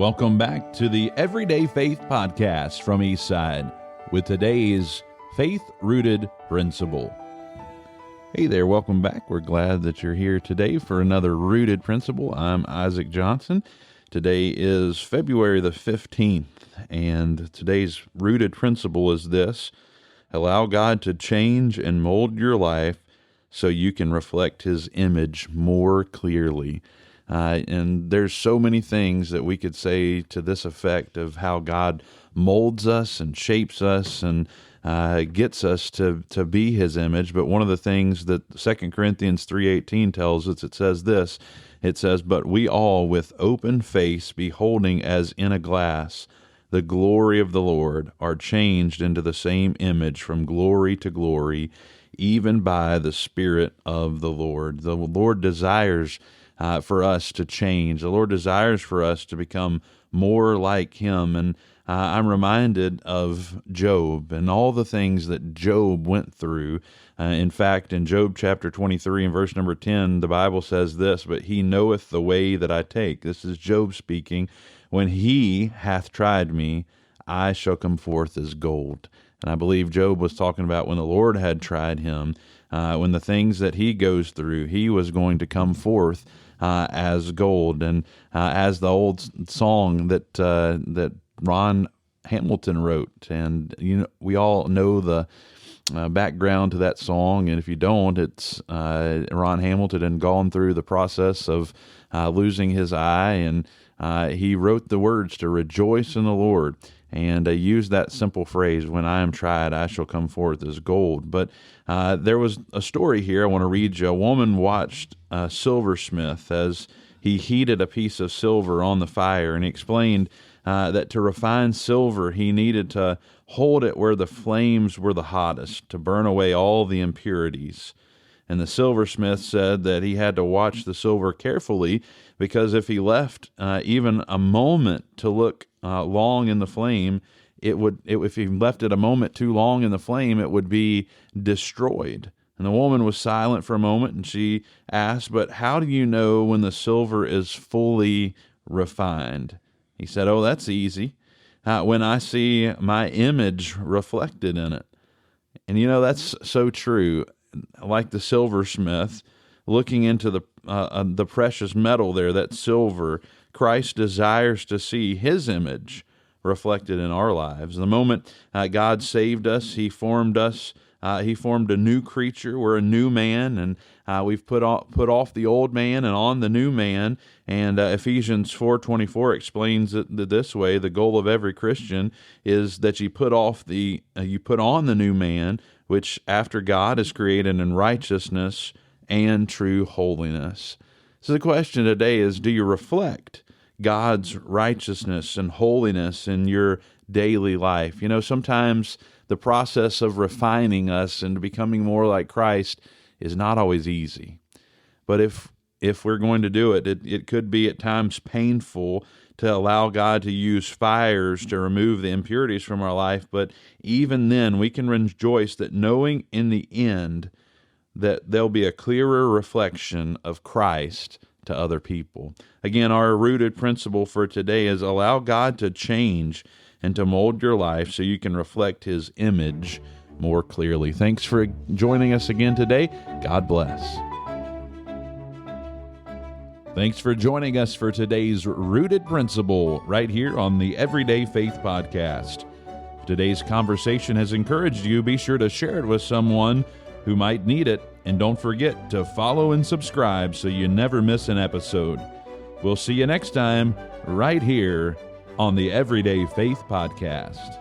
Welcome back to the Everyday Faith Podcast from Eastside with today's faith-rooted principle. Hey there, welcome back. We're glad that you're here today for another Rooted Principle. I'm Isaac Johnson. Today is February the 15th, and today's Rooted Principle is this: allow God to change and mold your life so you can reflect His image more clearly. And there's so many things that we could say to this effect of how God molds us and shapes us and gets us to be His image. But one of the things that 2 Corinthians 3:18 tells us, it says this, it says, "But we all with open face beholding as in a glass the glory of the Lord are changed into the same image from glory to glory, even by the Spirit of the Lord." The Lord desires for us to change. The Lord desires for us to become more like Him. And I'm reminded of Job and all the things that Job went through. In fact, in Job chapter 23 and verse number 10, the Bible says this, "But He knoweth the way that I take." This is Job speaking. "When He hath tried me, I shall come forth as gold." And I believe Job was talking about when the Lord had tried him, when the things that he goes through, he was going to come forth as gold. And as the old song that Ron Hamilton wrote, and we all know the background to that song, and if you don't, it's Ron Hamilton had gone through the process of losing his eye, and he wrote the words to rejoice in the Lord, and used that simple phrase, "When I am tried, I shall come forth as gold." But there was a story here I want to read you. A woman watched a silversmith as he heated a piece of silver on the fire, and he explained that to refine silver, he needed to hold it where the flames were the hottest to burn away all the impurities. And the silversmith said that he had to watch the silver carefully, because if he left even a moment to look long in the flame, if he left it a moment too long in the flame, it would be destroyed. And the woman was silent for a moment, and she asked, "But how do you know when the silver is fully refined?" He said, "Oh, that's easy. When I see my image reflected in it." And that's so true. Like the silversmith, looking into the precious metal there, that silver, Christ desires to see His image reflected in our lives. The moment God saved us, He formed us. He formed a new creature. We're a new man, and we've put off the old man and on the new man. And Ephesians 4:24 explains it this way: the goal of every Christian is that you put on the new man, which after God is created in righteousness and true holiness. So the question today is, do you reflect God's righteousness and holiness in your daily life? Sometimes the process of refining us and becoming more like Christ is not always easy. But if we're going to do it, it could be at times painful to allow God to use fires to remove the impurities from our life. But even then, we can rejoice that knowing in the end that there'll be a clearer reflection of Christ to other people. Again, our rooted principle for today is allow God to change and to mold your life so you can reflect His image more clearly. Thanks for joining us again today. God bless. Thanks for joining us for today's Rooted Principle right here on the Everyday Faith Podcast. If today's conversation has encouraged you, be sure to share it with someone who might need it, and don't forget to follow and subscribe so you never miss an episode. We'll see you next time right here on the Everyday Faith Podcast.